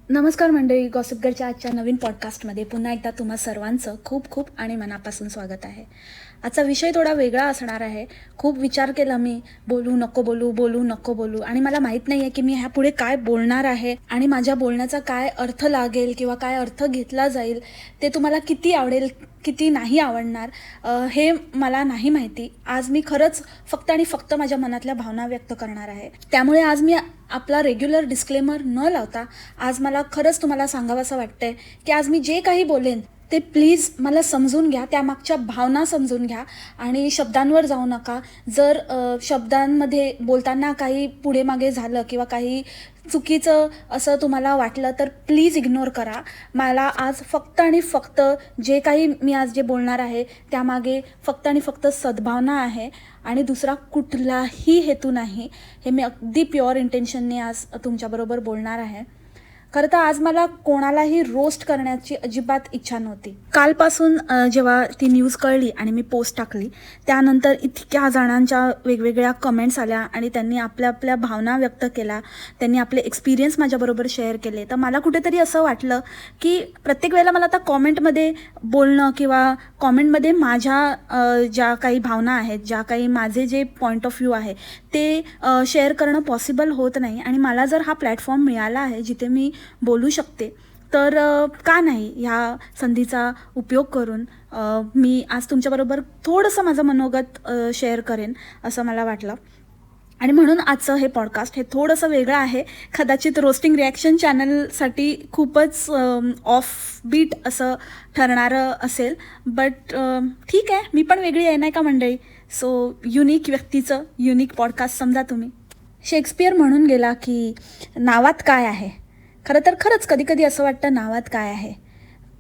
नमस्कार मंडळी, गॉसिपगरच्या आजच्या नवीन पॉडकास्टमध्ये पुन्हा एकदा तुम्हा सर्वांचं खूप खूप आणि मनापासून स्वागत आहे. आजचा विषय थोडा वेगळा असणार आहे. खूप विचार केला मी, बोलू नको बोलू, बोलू नको बोलू, आणि मला माहीत नाही आहे की मी ह्यापुढे काय बोलणार आहे आणि माझ्या बोलण्याचा काय अर्थ लागेल किंवा काय अर्थ घेतला जाईल, ते तुम्हाला किती आवडेल किती नाही आवडणार हे मला नाही माहिती. आज मी खरंच फक्त आणि फक्त माझ्या मनातल्या भावना व्यक्त करणार आहे. त्यामुळे आज मी आपला रेग्युलर डिस्क्लेमर न लावता आज मला खरंच तुम्हाला सांगावंसं वाटतंय की आज मी जे काही बोलेन ते प्लीज मला समजून घ्या, त्यामागच्या भावना समजून घ्या आणि शब्दांवर जाऊ नका. जर शब्दांमध्ये बोलताना काही पुढे मागे झालं किंवा काही चुकीचं असं तुम्हाला वाटलं तर प्लीज इग्नोर करा. मला आज फक्त आणि फक्त जे काही मी आज जे बोलणार आहे त्यामागे फक्त आणि फक्त सद्भावना आहे आणि दुसरा कुठलाही हेतू नाही. हे मी अगदी प्युअर इंटेन्शनने आज तुमच्याबरोबर बोलणार आहे. खरं तर आज मला कोणालाही रोस्ट करण्याची अजिबात इच्छा नव्हती. कालपासून जेव्हा ती न्यूज कळली आणि मी पोस्ट टाकली त्यानंतर इतक्या जणांच्या वेगवेगळ्या कमेंट्स आल्या आणि त्यांनी आपल्या आपल्या भावना व्यक्त केल्या, त्यांनी आपले एक्सपिरियन्स माझ्याबरोबर शेअर केले. तर मला कुठेतरी असं वाटलं की प्रत्येक वेळेला मला आता कॉमेंटमध्ये बोलणं किंवा कॉमेंटमध्ये माझ्या ज्या काही भावना आहेत, ज्या काही माझे जे पॉईंट ऑफ व्ह्यू आहे ते शेअर करणं पॉसिबल होत नाही. आणि मला जर हा प्लॅटफॉर्म मिळाला आहे जिथे मी बोलू शकते तर का नाही ह्या संधीचा उपयोग करून मी आज तुमच्याबरोबर थोडंसं माझं मनोगत शेअर करेन असं मला वाटलं. आणि म्हणून आजचं हे पॉडकास्ट हे थोडंसं वेगळं आहे. कदाचित रोस्टिंग रिॲक्शन चॅनलसाठी खूपच ऑफ बीट असं ठरणारं असेल, बट ठीक आहे, मी पण वेगळी आहे नाही का मंडळी. सो युनिक व्यक्तीचं युनिक पॉडकास्ट समजा तुम्ही. शेक्सपियर म्हणून गेला की नावात काय आहे. खरं तर खरंच कधी कधी असं वाटतं नावात काय आहे,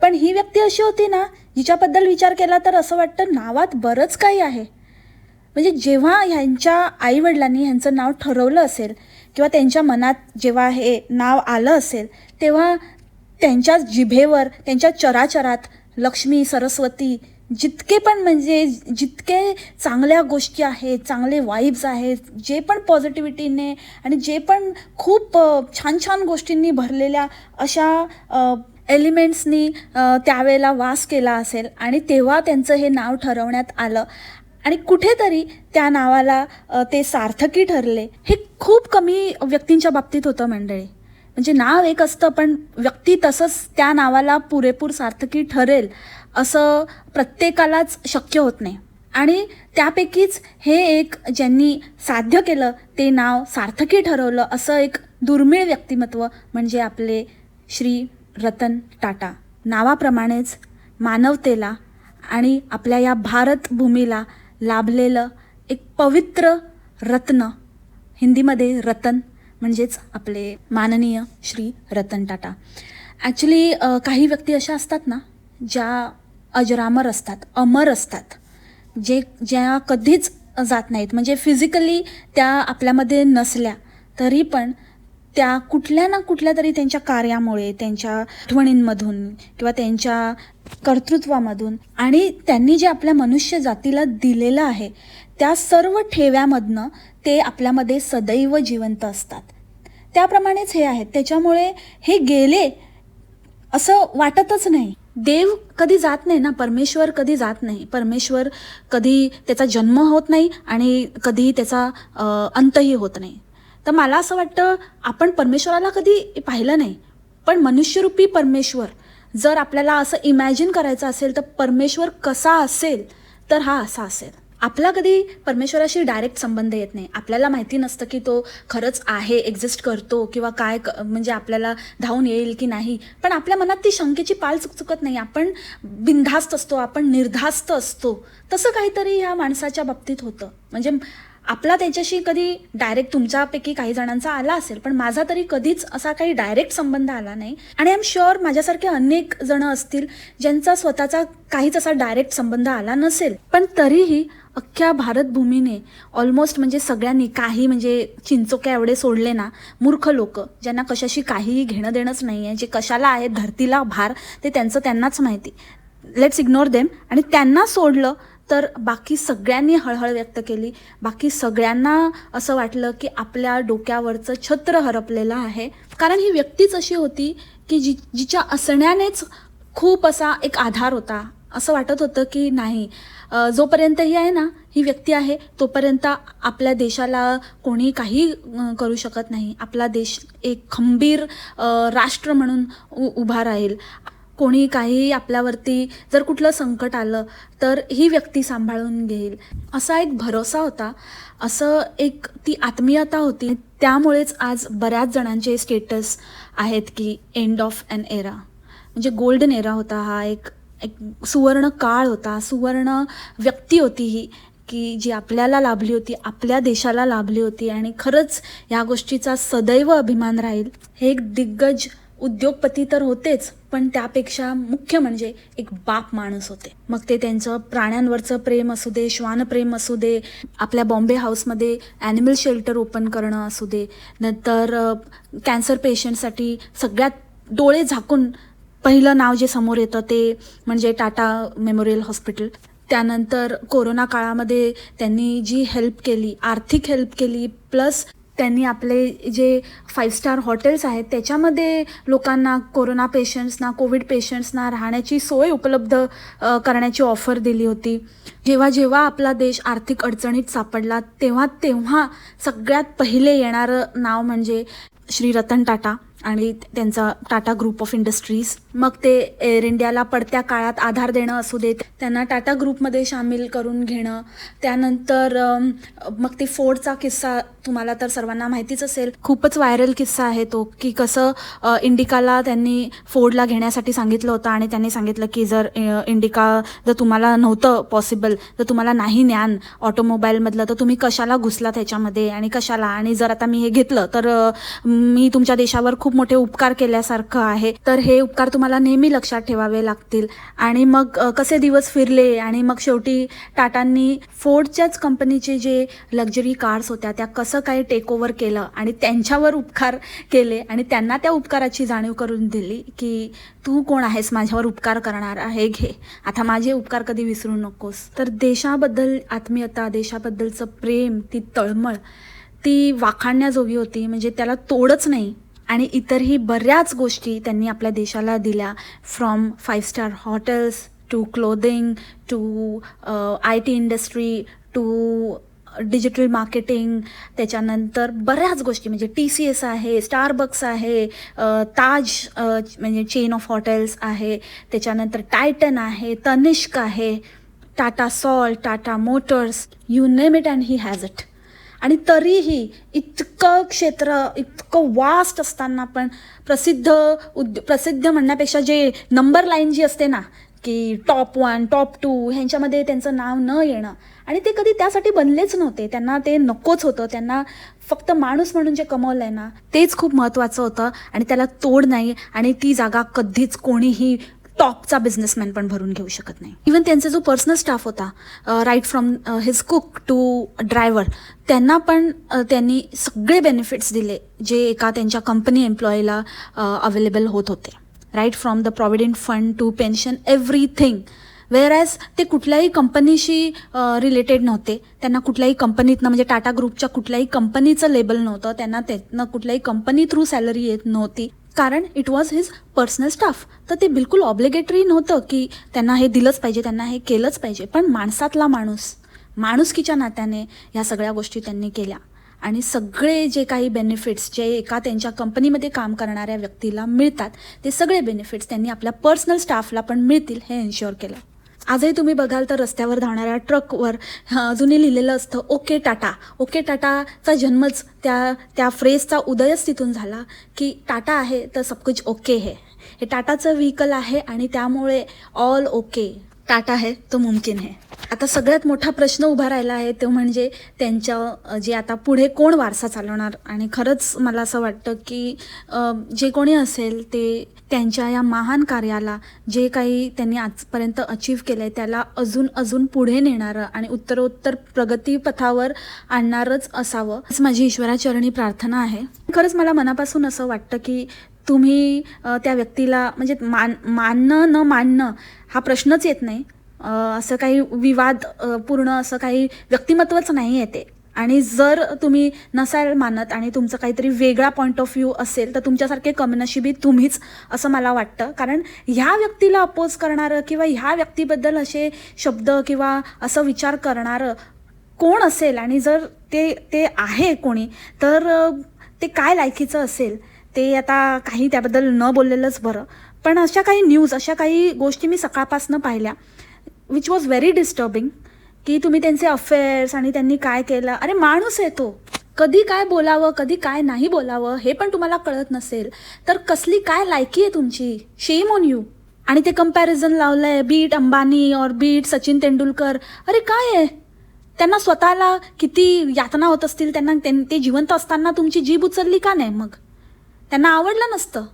पण ही व्यक्ती अशी होती ना जिच्याबद्दल विचार केला तर असं वाटतं नावात बरंच काही आहे. म्हणजे जेव्हा ह्यांच्या आईवडिलांनी ह्यांचं नाव ठरवलं असेल किंवा त्यांच्या मनात जेव्हा हे नाव आलं असेल तेव्हा त्यांच्या जिभेवर, त्यांच्या चराचरात लक्ष्मी, सरस्वती, जितके पण म्हणजे जितके चांगल्या गोष्टी आहेत, चांगले वाईब्स आहेत, जे पण पॉझिटिव्हिटीने आणि जे पण खूप छान छान गोष्टींनी भरलेल्या अशा एलिमेंट्सनी त्यावेळेला वास केला असेल आणि तेव्हा त्यांचं हे नाव ठरवण्यात आलं आणि कुठेतरी त्या नावाला ते सार्थकी ठरले. हे खूप कमी व्यक्तींच्या बाबतीत होतं मंडळी. म्हणजे नाव एक असतं पण व्यक्ती तसंच त्या नावाला पुरेपूर सार्थकी ठरेल असं प्रत्येकालाच शक्य होत नाही. आणि त्यापैकीच हे एक ज्यांनी साध्य केलं, ते नाव सार्थकी ठरवलं असं एक दुर्मिळ व्यक्तिमत्व म्हणजे आपले श्री रतन टाटा. नावाप्रमाणेच मानवतेला आणि आपल्या या भारत भूमीला लाभलेलं एक पवित्र रत्न, हिंदीमध्ये रतन म्हणजेच आपले माननीय श्री रतन टाटा. ॲक्च्युली काही व्यक्ती अशा असतात ना ज्या अजरामर असतात, अमर असतात, ज्या कधीच जात नाहीत. म्हणजे फिजिकली त्या आपल्यामध्ये नसल्या तरी पण त्या कुठल्या ना कुठल्या तरी त्यांच्या कार्यामुळे, त्यांच्या आठवणींमधून किंवा त्यांच्या कर्तृत्वामधून आणि त्यांनी जे आपल्या मनुष्य जातीला दिलेलं आहे त्या सर्व ठेव्यामधनं ते आपल्यामध्ये सदैव जिवंत असतात. त्याप्रमाणेच हे आहेत. त्याच्यामुळे हे गेले असं वाटतच नाही. देव कधी जात नाही ना, परमेश्वर कधी जात नाही. परमेश्वर कधी त्याचा जन्म होत नाही आणि कधी त्याचा अंतही होत नाही. तर मला असं वाटतं आपण परमेश्वराला कधी पाहिलं नाही, पण मनुष्यरूपी परमेश्वर जर आपल्याला असं इमॅजिन करायचं असेल तर परमेश्वर कसा असेल तर हा असा असेल. आपला कधी परमेश्वराशी डायरेक्ट संबंध येत नाही. आपल्याला माहिती नसतं की तो खरंच आहे, एक्झिस्ट करतो किंवा काय म्हणजे आपल्याला धावून येईल की नाही, पण आपल्या मनात ती शंकेची पाल चुकचुकत नाही. आपण बिनधास्त असतो, आपण निर्धास्त असतो. तसं काहीतरी ह्या माणसाच्या बाबतीत होतं. म्हणजे आपला त्याच्याशी कधी डायरेक्ट, तुमच्यापैकी काही जणांचा आला असेल पण माझा तरी कधीच असा काही डायरेक्ट संबंध आला नाही. आणि आय एम शुअर माझ्यासारखे अनेक जण असतील ज्यांचा स्वतःचा काहीच असा डायरेक्ट संबंध आला नसेल, पण तरीही अख्ख्या भारतभूमीने ऑलमोस्ट म्हणजे सगळ्यांनी काही म्हणजे चिंचोक्या एवढे सोडले ना, मूर्ख लोक ज्यांना कशाशी काहीही घेणं देणंच नाही आहे, जे कशाला आहेत धरतीला भार ते त्यांचं त्यांनाच माहिती, लेट्स इग्नोर देम. आणि त्यांना सोडलं तर बाकी सगळ्यांनी हळहळ व्यक्त केली. बाकी सगळ्यांना असं वाटलं की आपल्या डोक्यावरचं छत्र हरपलेलं आहे. कारण ही व्यक्तीच अशी होती की जिच्या असण्यानेच खूप असा एक आधार होता. असं वाटत होतं की नाही, जोपर्यंत ही आहे ना, ही व्यक्ती आहे तोपर्यंत आपल्या देशाला कोणी काही करू शकत नाही. आपला देश एक खंबीर राष्ट्र म्हणून उभा राहील. कोणी काही आपल्यावरती जर कुठलं संकट आलं तर ही व्यक्ती सांभाळून घेईल, असा एक भरोसा होता, असं एक ती आत्मीयता होती. त्यामुळेच आज बऱ्याच जणांचे स्टेटस आहेत की एंड ऑफ ॲन एरा, म्हणजे गोल्डन एरा होता हा. एक एक सुवर्ण काळ होता, सुवर्ण व्यक्ती होती ही, की जी आपल्याला लाभली होती, आपल्या देशाला लाभली होती. आणि खरंच या गोष्टीचा सदैव अभिमान राहील. हे एक दिग्गज उद्योगपती तर होतेच, पण त्यापेक्षा मुख्य म्हणजे एक बाप माणूस होते. मग ते त्यांचं प्राण्यांवरचं प्रेम असू दे, श्वानप्रेम असू दे, आपल्या बॉम्बे हाऊसमध्ये ॲनिमल शेल्टर ओपन करणं असू दे, नंतर कॅन्सर पेशंटसाठी सगळ्यात डोळे झाकून पहिलं नाव जे समोर येतं ते म्हणजे टाटा मेमोरियल हॉस्पिटल. त्यानंतर कोरोना काळामध्ये त्यांनी जी हेल्प केली, आर्थिक हेल्प केली, प्लस त्यांनी आपले जे 5 स्टार हॉटेल्स आहेत त्याच्यामध्ये लोकांना, कोरोना पेशंट्सना, कोविड पेशंट्सना राहण्याची सोय उपलब्ध करण्याची ऑफर दिली होती. जेव्हा जेव्हा आपला देश आर्थिक अडचणीत सापडला तेव्हा तेव्हा सगळ्यात पहिले येणारं नाव म्हणजे श्री रतन टाटा आणि त्यांचा टाटा ग्रुप ऑफ इंडस्ट्रीज. मग ते एअर इंडियाला पडत्या काळात आधार देणं असू देत, त्यांना टाटा ग्रुपमध्ये सामील करून घेणं. त्यानंतर मग ते फोर्डचा किस्सा तुम्हाला तर सर्वांना माहितीच असेल, खूपच व्हायरल किस्सा आहे तो, की कसं इंडिकाला त्यांनी फोर्डला घेण्यासाठी सांगितलं होतं आणि त्यांनी सांगितलं की जर जर तुम्हाला नव्हतं पॉसिबल, जर तुम्हाला नाही ज्ञान ऑटोमोबाईलमधलं, तर तुम्ही कशाला घुसला त्याच्यामध्ये आणि कशाला, आणि जर आता मी हे घेतलं तर मी तुमच्या देशावर खूप मोठे उपकार केल्यासारखं आहे, तर हे उपकार तुम्हाला नेहमी लक्षात ठेवावे लागतील. आणि मग कसे दिवस फिरले आणि मग शेवटी टाटांनी फोर्डच्याच कंपनीचे जे लक्झरी कार्स होत्या त्या कसं काही टेक ओव्हर केलं आणि त्यांच्यावर उपकार केले आणि त्यांना त्या उपकाराची जाणीव करून दिली की तू कोण आहेस माझ्यावर उपकार करणारा, हे घे, आता माझे उपकार कधी विसरू नकोस. तर देशाबद्दल आत्मीयता, देशाबद्दलचं प्रेम, ती तळमळ, ती वाखाणण्याजोगी होती, म्हणजे त्याला तोडच नाही. आणि इतरही बऱ्याच गोष्टी त्यांनी आपल्या देशाला दिल्या, from 5 star hotels to clothing to IT industry to digital marketing. त्याच्यानंतर बऱ्याच गोष्टी म्हणजे TCS आहे, स्टारबक्स आहे, ताज म्हणजे चेन ऑफ हॉटेल्स आहे, त्याच्यानंतर टायटन आहे, तनिष्क आहे, Tata salt, Tata Motors, you name it and he has it. आणि तरीही इतकं क्षेत्र, इतकं वास्ट असताना पण प्रसिद्ध म्हणण्यापेक्षा जे नंबर लाईन जी असते ना, की टॉप 1, टॉप 2 ह्यांच्यामध्ये त्यांचं नाव न येणं, आणि ते कधी त्यासाठी बनलेच नव्हते, त्यांना ते नकोच होतं. त्यांना फक्त माणूस म्हणून जे कमवलं आहे ना तेच खूप महत्त्वाचं होतं आणि त्याला तोड नाही. आणि ती जागा कधीच कोणीही टॉपचा बिझनेसमॅन पण भरून घेऊ शकत नाही. इवन त्यांचा जो पर्सनल स्टाफ होता, right from his cook to driver, त्यांना पण त्यांनी सगळे बेनिफिट्स दिले जे एका त्यांच्या कंपनी एम्प्लॉईला अवेलेबल होत होते, right from the provident fund to pension, everything. Whereas ते कुठल्याही कंपनीशी रिलेटेड नव्हते, त्यांना कुठल्याही कंपनीतनं म्हणजे टाटा ग्रुपच्या कुठल्याही कंपनीचं लेबल नव्हतं, त्यांना त्यातनं कुठल्याही कंपनी थ्रू सॅलरी येत नव्हती, कारण it was his personal staff. तर ते बिलकुल ऑब्लिगेटरी नव्हतं की त्यांना हे दिलंच पाहिजे, त्यांना हे केलंच पाहिजे. पण माणसातला माणुसकीच्या नात्याने ह्या सगळ्या गोष्टी त्यांनी केल्या आणि सगळे जे काही बेनिफिट्स जे एका त्यांच्या कंपनीमध्ये काम करणाऱ्या व्यक्तीला मिळतात ते सगळे बेनिफिट्स त्यांनी आपल्या पर्सनल स्टाफला पण मिळतील हे एन्श्युअर केलं. आजही तुम्ही बघाल तर रस्त्यावर धावणाऱ्या ट्रकवर अजूनही लिहिलेलं असतं ओके टाटा. ओके टाटाचा जन्मच त्या फ्रेजचा उदयच तिथून झाला की टाटा आहे तर सब कुछ ओके है. हे टाटाचं व्हेकल आहे आणि त्यामुळे ऑल ओके. टाटा है तो मुमकिन है. आता सगळ्यात मोठा प्रश्न उभा राहिला आहे तो म्हणजे त्यांच्या जे आता पुढे कोण वारसा चालवणार. आणि खरंच मला असं वाटतं की जे कोणी असेल ते त्यांच्या या महान कार्याला जे काही त्यांनी आजपर्यंत अचीव केलं आहे त्याला अजून पुढे नेणारं आणि उत्तरोत्तर प्रगतीपथावर आणणारच असावं हीच माझी ईश्वराचरणी प्रार्थना आहे. खरंच मला मनापासून असं वाटतं की तुम्ही त्या व्यक्तीला म्हणजे मानणं न मानणं हा प्रश्नच येत नाही, असं काही विवाद पूर्ण असं काही व्यक्तिमत्वच नाही आहे ते. आणि जर तुम्ही नसाल मानत आणि तुमचं काहीतरी वेगळा पॉईंट ऑफ व्ह्यू असेल तर तुमच्यासारखे कमनशिबी तुम्हीच असं मला वाटतं. कारण ह्या व्यक्तीला अपोज करणारं किंवा ह्या व्यक्तीबद्दल असे शब्द किंवा असं विचार करणारं कोण असेल आणि जर ते ते आहे कोणी तर ते काय लायकीचं असेल ते आता काही त्याबद्दल न बोललेलंच बरं. पण अशा काही न्यूज, अशा काही गोष्टी मी सकाळपासून पाहिल्या विच वॉज व्हेरी डिस्टर्बिंग, की तुम्ही त्यांचे अफेअर्स आणि त्यांनी काय केलं. अरे माणूस आहे तो, कधी काय बोलावं कधी काय नाही बोलावं हे पण तुम्हाला कळत नसेल तर कसली काय लायकी आहे तुमची. Shame on you. आणि ते कंपॅरिझन लावलं आहे बीट अंबानी और बीट सचिन तेंडुलकर. अरे काय आहे, त्यांना स्वतःला किती यातना होत असतील, त्यांना ते जिवंत असताना तुमची जीभ उचलली का नाही मग? त्यांना आवडलं नसतं.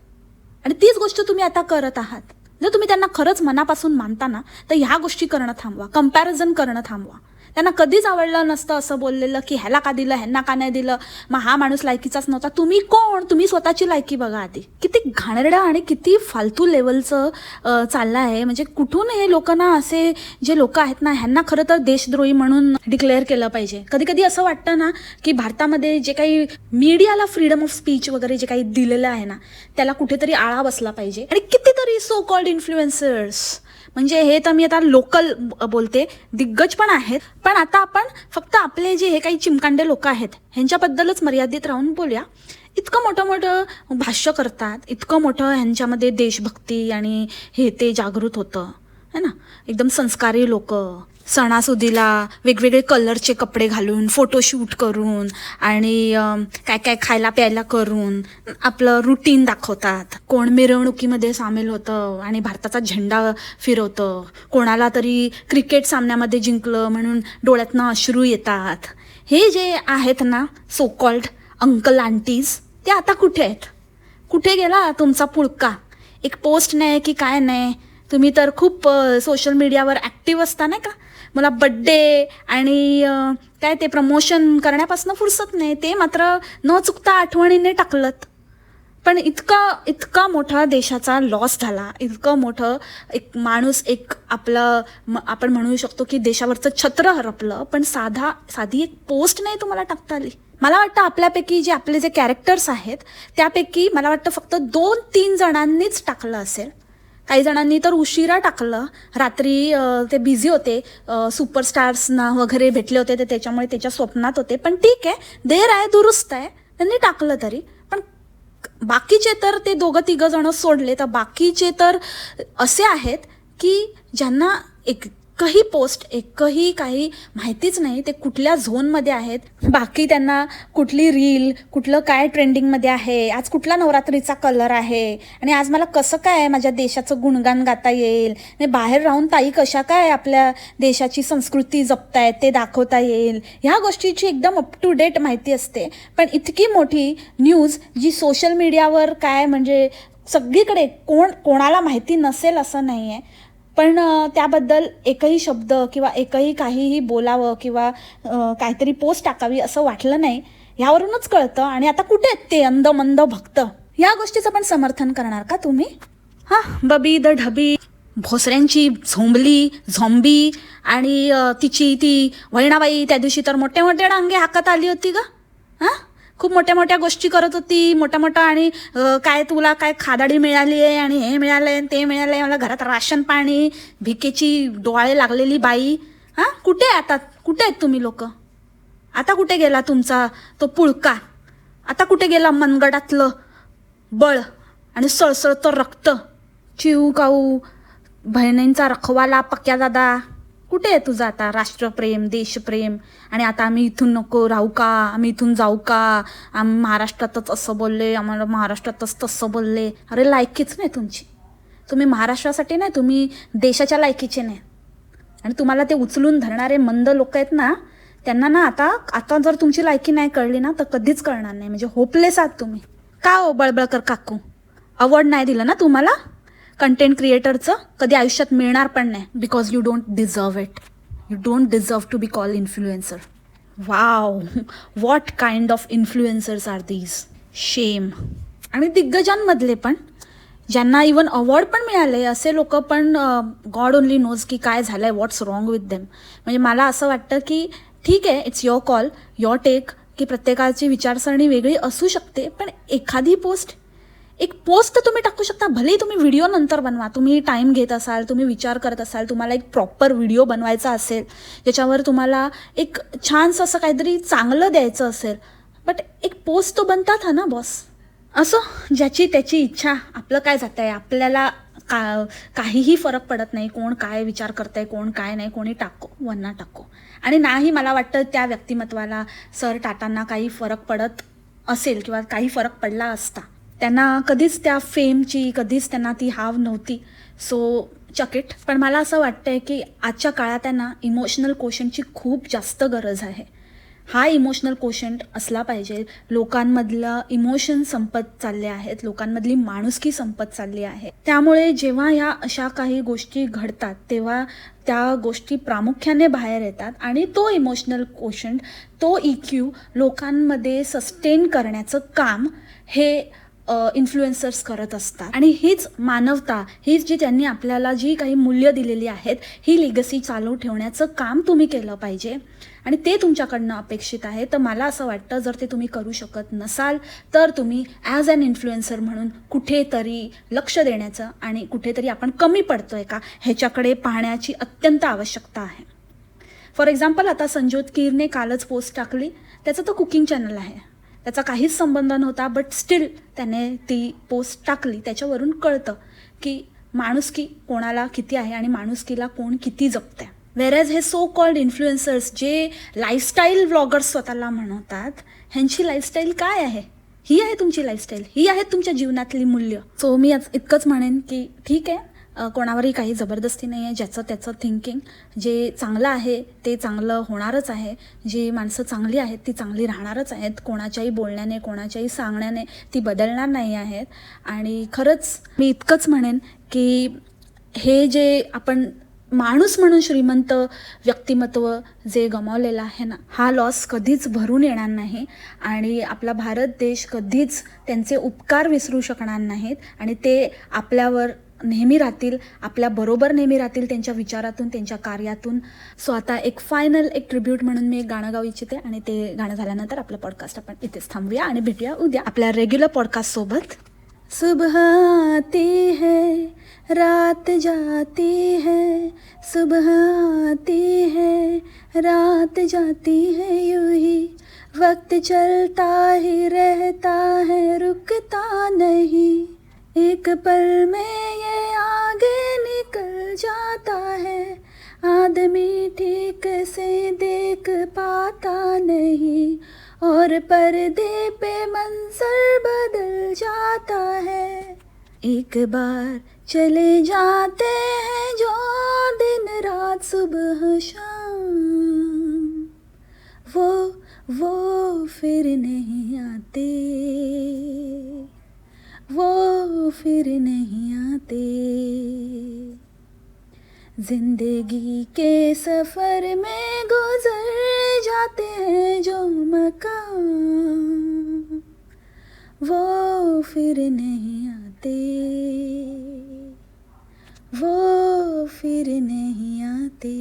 आणि तीच गोष्ट तुम्ही आता करत आहात. जर तुम्ही त्यांना खरंच मनापासून मानता ना तर ह्या गोष्टी करणं थांबवा, कंपॅरिझन करणं थांबवा. त्यांना कधीच आवडलं नसतं असं बोललेलं की ह्याला का दिलं ह्यांना का नाही दिलं, मग हा माणूस लायकीचाच नव्हता. तुम्ही कोण? तुम्ही स्वतःची लायकी बघा आधी. किती घाणेरडं आणि किती फालतू लेवलचं चाललं आहे. म्हणजे कुठून हे लोकांना, असे जे लोक आहेत ना ह्यांना खरं तर देशद्रोही म्हणून डिक्लेअर केलं पाहिजे. कधी कधी असं वाटतं ना की भारतामध्ये जे काही मीडियाला फ्रीडम ऑफ स्पीच वगैरे जे काही दिलेलं आहे ना त्याला कुठेतरी आळा बसला पाहिजे. आणि कितीतरी सो कॉल्ड इन्फ्लुएन्सर्स, म्हणजे हे तर मी आता लोकल बोलते, दिग्गज पण आहेत. पण आता आपण फक्त आपले जे हे काही चिमकांडे लोक आहेत ह्यांच्याबद्दलच मर्यादित राहून बोलूया. इतकं मोठं मोठं भाष्य करतात, इतकं मोठं ह्यांच्यामध्ये देशभक्ती आणि हे ते जागृत होतं है ना. एकदम संस्कारी लोक सणासुदीला वेगवेगळे कलरचे कपडे घालून फोटोशूट करून आणि काय काय खायला प्यायला करून आपलं रुटीन दाखवतात. कोण मिरवणुकीमध्ये सामील होतं आणि भारताचा झेंडा फिरवतं. कोणाला तरी क्रिकेट सामन्यामध्ये जिंकलं म्हणून डोळ्यातनं अश्रू येतात. हे जे आहेत ना सो कॉल्ड अंकल आंटीज, ते आता कुठे आहेत? कुठे गेला तुमचा पुळका? एक पोस्ट नाही की काय नाही. तुम्ही तर खूप सोशल मीडियावर ॲक्टिव्ह असता नाही का. मला बड्डे आणि काय ते प्रमोशन करण्यापासून फुरसत नाही. ते मात्र न चुकता आठवणीने टाकलत. पण इतका मोठा देशाचा लॉस झाला, इतकं मोठं एक माणूस, एक आपलं आपण म्हणू शकतो की देशावरचं छत्र हरपलं. पण साधी एक पोस्ट नाही तुम्हाला टाकता आली. मला वाटतं आपल्यापैकी जे आपले जे कॅरेक्टर्स आहेत त्यापैकी मला वाटतं फक्त 2-3 जणांनीच टाकलं असेल. काही जणांनी तर उशिरा टाकलं, रात्री ते बिझी होते, सुपरस्टार्सना वगैरे भेटले होते ते त्याच्यामुळे त्याच्या स्वप्नात होते. पण ठीक आहे, देर आहे दुरुस्त आहे, त्यांनी टाकलं तरी. पण बाकीचे तर ते 2-3 जण सोडले तर बाकीचे तर असे आहेत की ज्यांना एकही पोस्ट, एकही काही माहितीच नाही ते कुठल्या झोनमध्ये आहेत. बाकी त्यांना कुठली रील, कुठलं काय ट्रेंडिंगमध्ये आहे, आज कुठला नवरात्रीचा कलर आहे आणि आज मला कसं काय माझ्या देशाचं गुणगान गाता येईल, आणि बाहेर राहून ताई कशा काय आपल्या देशाची संस्कृती जपतायत ते दाखवता येईल. ह्या गोष्टीची एकदम अप टू डेट माहिती असते. पण इतकी मोठी न्यूज जी सोशल मीडियावर काय म्हणजे सगळीकडे कोणाला माहिती नसेल असं नाही आहे. पण त्याबद्दल एकही शब्द किंवा एकही काहीही बोलावं किंवा काहीतरी पोस्ट टाकावी असं वाटलं नाही. ह्यावरूनच कळतं. आणि आता कुठे आहेत ते अंधमंद भक्त? या गोष्टीचं पण समर्थन करणार का तुम्ही? बबी द ढबी, भोसऱ्यांची झोंबी आणि तिची ती वैणाबाई त्या दिवशी तर मोठे मोठे डांगे हाकत आली होती ग. खूप मोठ्या मोठ्या गोष्टी करत होती, मोठ्या आणि काय तुला काय खादाडी मिळाली आहे आणि हे मिळालं आहे ते मिळालं आहे, मला घरात राशन पाणी, भिकेची डोळे लागलेली बाई. कुठे आता? कुठे आहेत तुम्ही लोक? आता कुठे गेला तुमचा तो पुळका? आता कुठे गेला मनगडातलं बळ आणि सळसळतं रक्त? चिव काऊ बहिणींचा रखवाला पक्या दादा, कुठे आहे तुझं आता राष्ट्रप्रेम, देशप्रेम? आणि आता आम्ही इथून नको राहू का, आम्ही इथून जाऊ का, आम्ही महाराष्ट्रातच असं बोलले, आम्हाला महाराष्ट्रातच तसं बोलले. अरे लायकीच नाही तुमची. तुम्ही महाराष्ट्रासाठी नाही, तुम्ही देशाच्या लायकीचे नाही. आणि तुम्हाला ते उचलून धरणारे मंद लोक आहेत ना त्यांना ना आता जर तुमची लायकी नाही कळली ना तर कधीच कळणार नाही. म्हणजे होपलेस आहात तुम्ही. का हो बळबळकर काकू, अवॉर्ड नाही दिलं ना तुम्हाला कंटेंट क्रिएटरचं? कधी आयुष्यात मिळणार पण नाही. Because you don't deserve it. You don't deserve to be called influencer. Wow, what kind of influencers are these? Shame. आणि दिग्गजांमधले पण ज्यांना इवन अवॉर्ड पण मिळाले असे लोक पण गॉड ओनली नोज की काय झालं आहे, व्हॉट्स रॉंग विथ देम. म्हणजे मला असं वाटतं की ठीक आहे, it's your call, your take, की प्रत्येकाची विचारसरणी वेगळी असू शकते, पण एखादी एक पोस्ट तर तुम्ही टाकू शकता. भलेही तुम्ही व्हिडिओ नंतर बनवा, तुम्ही टाईम घेत असाल, तुम्ही विचार करत असाल, तुम्हाला एक प्रॉपर व्हिडिओ बनवायचा असेल ज्याच्यावर तुम्हाला एक छानसं असं काहीतरी चांगलं द्यायचं असेल, बट एक पोस्ट तो बनतात हा ना बॉस. असो, ज्याची त्याची इच्छा. आपलं काय जातं आहे, आपल्याला काहीही फरक पडत नाही कोण काय विचार करतंय, कोण काय नाही. कोणी टाको वन्ना टाको. आणि नाही मला वाटतं त्या व्यक्तिमत्वाला, सर टाटांना काही फरक पडत असेल किंवा काही फरक पडला असता. त्यांना कधीच त्या फेमची, कधीच त्यांना ती हाव नव्हती. सो चकिट. पण मला असं वाटतंय की आजच्या काळात त्यांना इमोशनल कोशंटची खूप जास्त गरज आहे. हा इमोशनल कोशंट असला पाहिजे. लोकांमधलं इमोशन संपत चालले आहेत, लोकांमधली माणुसकी संपत चालली आहे. त्यामुळे जेव्हा ह्या अशा काही गोष्टी घडतात तेव्हा त्या गोष्टी प्रामुख्याने बाहेर येतात आणि तो इमोशनल कोशंट, तो EQ लोकांमध्ये सस्टेन करण्याचं काम हे इन्फ्लुएन्सर्स करत असतात. आणि हीच मानवता, हीच जी त्यांनी आपल्याला जी काही मूल्य दिलेली आहेत, ही लिगसी चालू ठेवण्याचं काम तुम्ही केलं पाहिजे आणि ते तुमच्याकडनं अपेक्षित आहे. तर मला असं वाटतं जर ते तुम्ही करू शकत नसाल तर तुम्ही ॲज ॲन इन्फ्लुएन्सर म्हणून कुठेतरी लक्ष देण्याचं आणि कुठेतरी आपण कमी पडतोय का ह्याच्याकडे पाहण्याची अत्यंत आवश्यकता आहे. फॉर एक्झाम्पल, आता संजोत कीरने कालच पोस्ट टाकली, त्याचं तर कुकिंग चॅनल आहे, त्याचा काहीच संबंध नव्हता, बट स्टील त्याने ती पोस्ट टाकली. त्याच्यावरून कळतं की माणुसकी कोणाला किती आहे आणि माणुसकीला कोण किती जपतं. वेरॅज हे सो कॉल्ड इन्फ्लुएन्सर्स जे लाईफस्टाईल व्लॉगर्स स्वतःला म्हणतात, ह्यांची लाईफस्टाईल काय आहे? ही आहे तुमची लाईफस्टाईल, ही आहेत तुमच्या जीवनातली मूल्य. सो मी इतकंच म्हणेन की ठीक आहे, कोणावरही काही जबरदस्ती नाही आहे. ज्याचं त्याचं थिंकिंग, जे चांगलं आहे ते चांगलं होणारच आहे. जी माणसं चांगली आहेत ती चांगली राहणारच आहेत. कोणाच्याही बोलण्याने, कोणाच्याही सांगण्याने ती बदलणार नाही आहेत. आणि खरंच मी इतकंच म्हणेन की हे जे आपण माणूस म्हणून श्रीमंत व्यक्तिमत्व जे गमावलेलं आहे ना, हा लॉस कधीच भरून येणार नाही आणि आपला भारत देश कधीच त्यांचे उपकार विसरू शकणार नाहीत आणि ते आपल्यावर नेहमी राहतील, आपल्याबरोबर नेहमी राहतील, त्यांच्या विचारातून, त्यांच्या कार्यातून. सो आता एक फायनल एक ट्रिब्यूट म्हणून मी एक गाणं गाऊ इच्छिते आणि ते गाणं झाल्यानंतर आपलं पॉडकास्ट आपण इथेच थांबूया आणि भेटूया उद्या आपल्या रेग्युलर पॉडकास्टसोबत. सुबह आती है, रात जाती है, सुबह आती है, रात जाती है, यूं ही वक्त चलता ही रहता है, रुकता नहीं. एक पल में ये आगे निकल जाता है, आदमी ठीक से देख पाता नहीं और पर्दे पे मंजर बदल जाता है. एक बार चले जाते हैं जो दिन रात सुबह शाम, वो फिर नहीं आते, वो फिर नहीं आते. जिंदगी के सफर में गुजर जाते हैं जो मकाम, वो फिर नहीं आते, वो फिर नहीं आते.